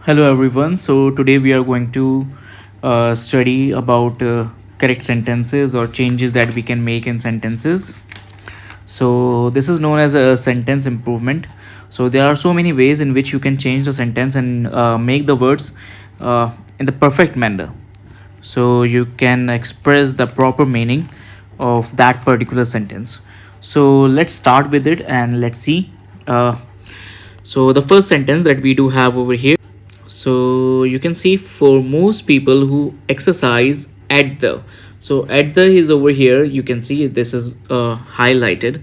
Hello everyone. So today we are going to study about correct sentences or changes that we can make in sentences. So this is known as a sentence improvement. So there are so many ways in which you can change the sentence and make the words in the perfect manner. So you can express the proper meaning of that particular sentence. So let's start with it and let's see. So the first sentence that we do have over here, so you can see for most people who exercise at the, so at the is over here, you can see this is highlighted.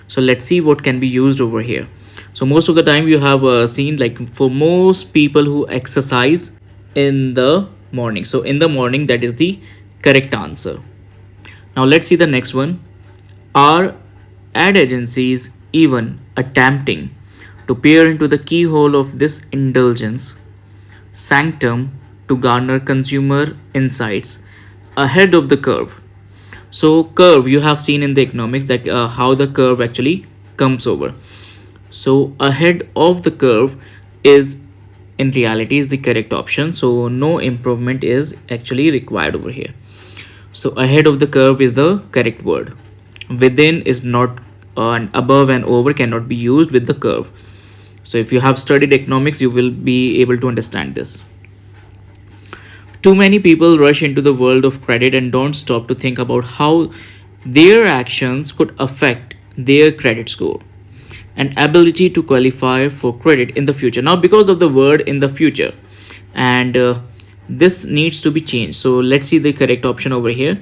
So let's see what can be used over here. So most of the time you have seen like for most people who exercise in the morning, so in the morning, that is the correct answer. Now let's see the next one. Are ad agencies even attempting to peer into the keyhole of this indulgence sanctum to garner consumer insights ahead of the curve? So curve, you have seen in the economics that how the curve actually comes over. So ahead of the curve is in reality is the correct option. So no improvement is actually required over here. So ahead of the curve is the correct word. Within is not, and above and over cannot be used with the curve. So if you have studied economics, you will be able to understand this. Too many people rush into the world of credit and don't stop to think about how their actions could affect their credit score and ability to qualify for credit in the future. Now, because of the word in the future, and this needs to be changed. So let's see the correct option over here.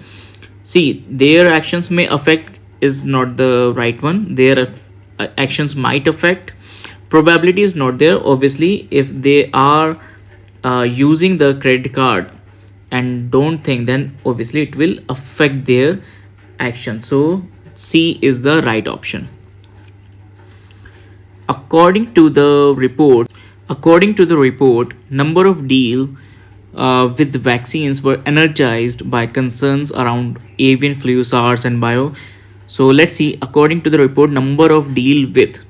See, their actions may affect is not the right one. Their actions might affect. Probability is not there. Obviously, if they are using the credit card and don't think, then obviously it will affect their action. So C is the right option. According to the report, number of deal with vaccines were energized by concerns around avian flu, SARS, and bio. So let's see. According to the report, number of deal with.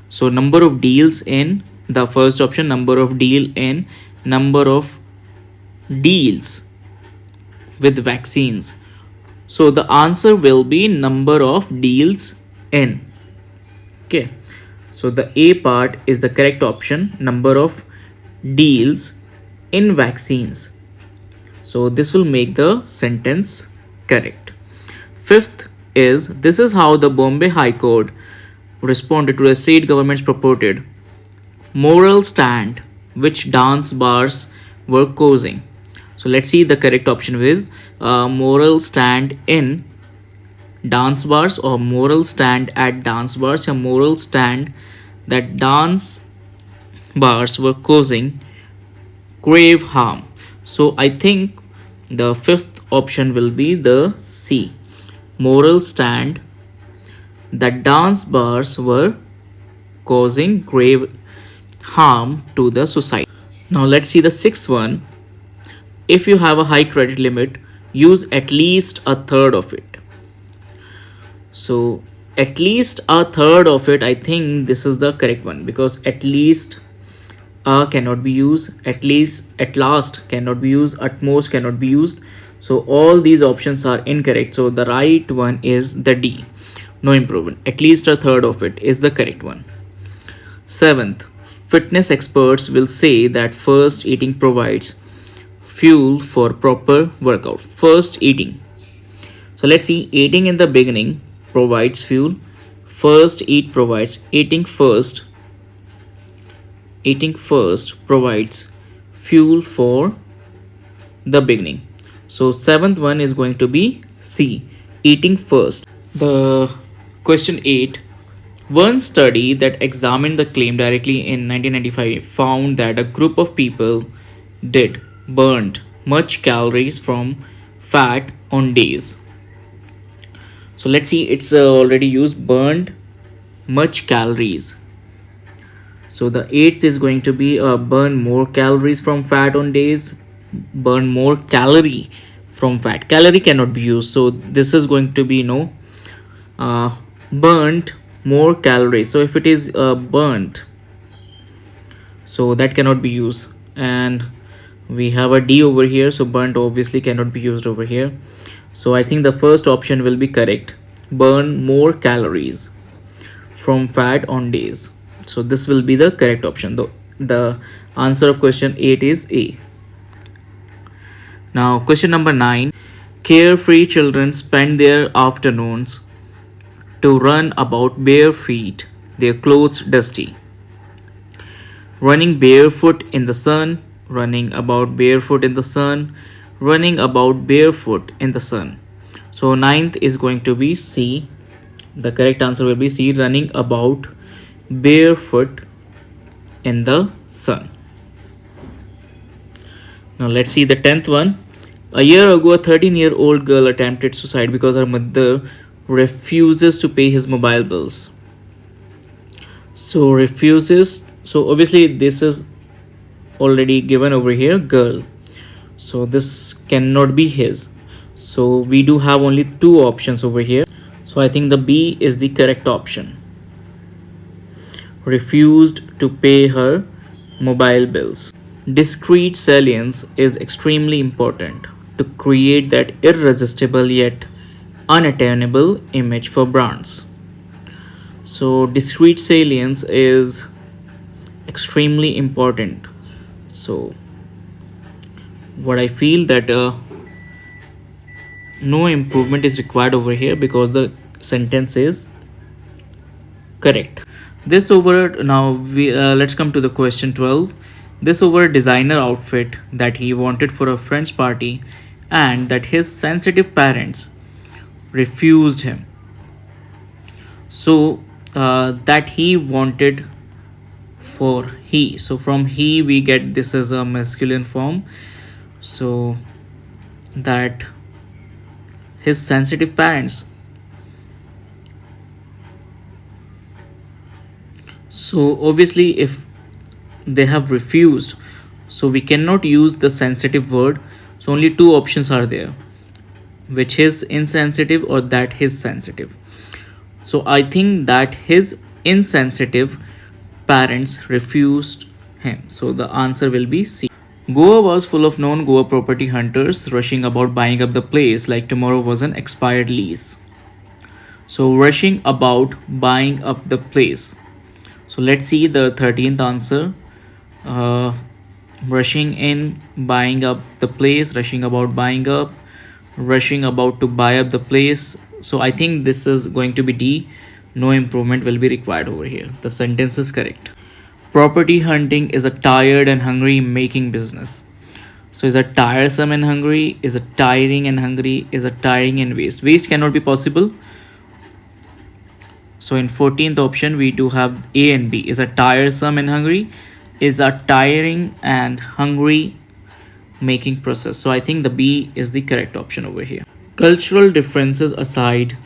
So number of deals in the first option, number of deal in, number of deals with vaccines. So the answer will be number of deals in. Okay. So the A part is the correct option, number of deals in vaccines. So this will make the sentence correct. Fifth is, this is how the Bombay High Court responded to the state government's purported moral stand which dance bars were causing. So let's see the correct option is moral stand in dance bars, or moral stand at dance bars, or moral stand that dance bars were causing grave harm. So I think the fifth option will be the C, moral stand that dance bars were causing grave harm to the society. Now let's see the sixth one. If you have a high credit limit, use at least a third of it. So at least a third of it, I think this is the correct one, because at least cannot be used, at least, at last cannot be used, at most cannot be used. So all these options are incorrect. So the right one is the D, no improvement. At least a third of it is the correct one. Seventh, fitness experts will say that first eating provides fuel for proper workout. First eating. So let's see, eating in the beginning provides fuel. First eat provides, eating first provides fuel for the beginning. So seventh one is going to be C, eating first. The question 8, one study that examined the claim directly in 1995 found that a group of people did burned much calories from fat on days. So let's see, it's already used, burned much calories. So the eighth is going to be burn more calories from fat on days, burn more calorie from fat. Calorie cannot be used, so this is going to be no, burnt more calories. So if it is burnt, so that cannot be used. and we have a D over here, so burnt obviously cannot be used over here. So I think the first option will be correct. Burn more calories from fat on days. So this will be the correct option. The answer of question 8 is A. Now question number 9. Carefree children spend their afternoons to run about bare feet, their clothes dusty. Running barefoot in the sun, running about barefoot in the sun, running about barefoot in the sun. So ninth is going to be C. The correct answer will be C, running about barefoot in the sun. Now let's see the 10th one. A year ago, a 13-year-old girl attempted suicide because her mother refuses to pay his mobile bills. So refuses. So obviously this is already given over here, girl. So this cannot be his. So we do have only two options over here. So I think the B is the correct option. Refused to pay her mobile bills. Discrete salience is extremely important to create that irresistible yet unattainable image for brands. So discrete salience is extremely important. So what I feel that no improvement is required over here because the sentence is correct. This over now we let's come to the question 12. This over a designer outfit that he wanted for a friend's party and that his sensitive parents refused him. So that he wanted for he. So from he we get this as a masculine form. So that his sensitive parents. So obviously if they have refused, so we cannot use the sensitive word. So only two options are there, which is insensitive or that his sensitive. So I think that his insensitive parents refused him. So the answer will be C. Goa was full of known Goa property hunters rushing about buying up the place like tomorrow was an expired lease. So rushing about buying up the place. So let's see the 13th answer. Rushing in, buying up the place, rushing about buying up, rushing about to buy up the place. So I think this is going to be D. No improvement will be required over here. The sentence is correct. Property hunting is a tired and hungry making business. So is a tiresome and hungry, is a tiring and hungry, is a tiring and waste. Waste cannot be possible. So in 14th option we do have A and B. Is a tiresome and hungry, is a tiring and hungry making process. So I think the B is the correct option over here. Cultural differences aside,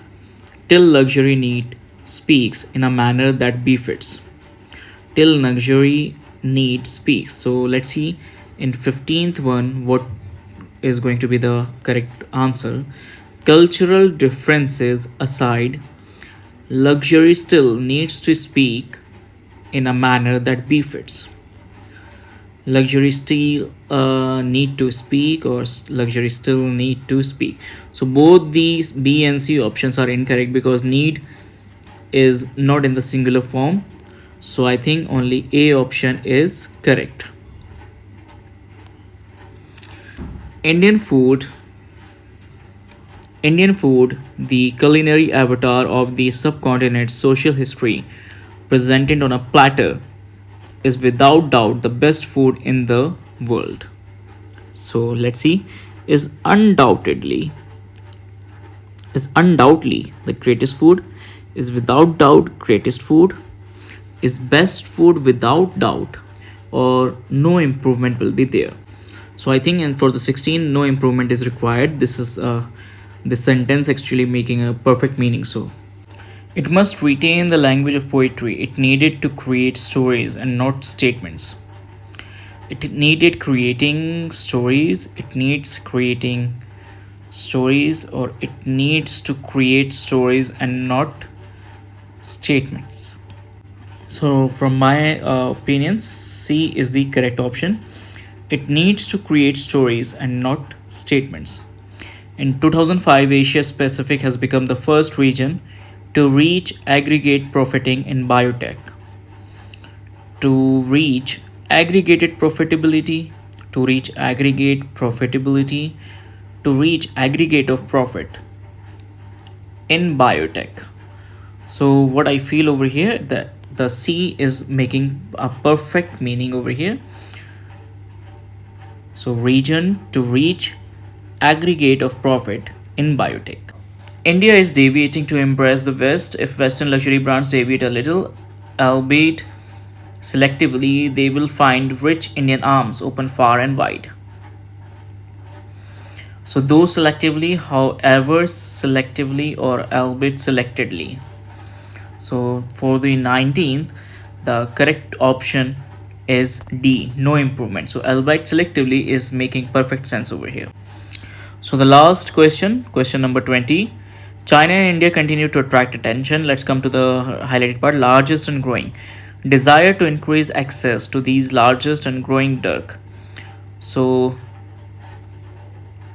till luxury need speaks in a manner that befits. Till luxury need speaks. So let's see in 15th one what is going to be the correct answer. Cultural differences aside, luxury still needs to speak in a manner that befits. Luxury still need to speak or luxury still need to speak. So both these B and C options are incorrect because need is not in the singular form. So I think only A option is correct. Indian food, the culinary avatar of the subcontinent's social history, presented on a platter, is without doubt the best food in the world. So let's see, is undoubtedly the greatest food, is without doubt greatest food, is best food without doubt, or no improvement will be there. So I think, and for the 16, no improvement is required. This is this sentence actually making a perfect meaning. So it must retain the language of poetry. It needed to create stories and not statements. It needed creating stories. It needs creating stories, or it needs to create stories and not statements. So from my opinion, C is the correct option. It needs to create stories and not statements. In 2005, Asia Pacific has become the first region to reach aggregate profiting in biotech. To reach aggregated profitability, to reach aggregate profitability, to reach aggregate of profit in biotech. So what I feel over here, that the C is making a perfect meaning over here. So region to reach aggregate of profit in biotech. India is deviating to impress the West. If Western luxury brands deviate a little, albeit selectively, they will find rich Indian arms open far and wide. So though selectively, however selectively, or albeit selectedly. So for the 19th, the correct option is D, no improvement. So albeit selectively is making perfect sense over here. So the last question, question number 20. China and India continue to attract attention. Let's come to the highlighted part, largest and growing. Desire to increase access to these largest and growing drug. So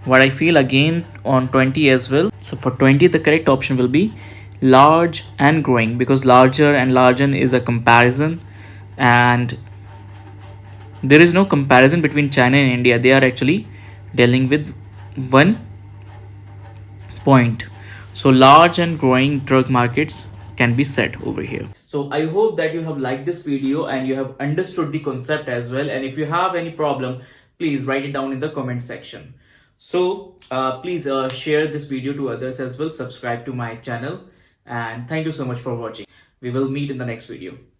what I feel again on 20 as well. So for 20, the correct option will be large and growing, because larger and larger is a comparison, and there is no comparison between China and India. They are actually dealing with one point. So large and growing drug markets can be set over here. So I hope that you have liked this video and you have understood the concept as well. And if you have any problem, please write it down in the comment section. So please share this video to others as well. Subscribe to my channel. And thank you so much for watching. We will meet in the next video.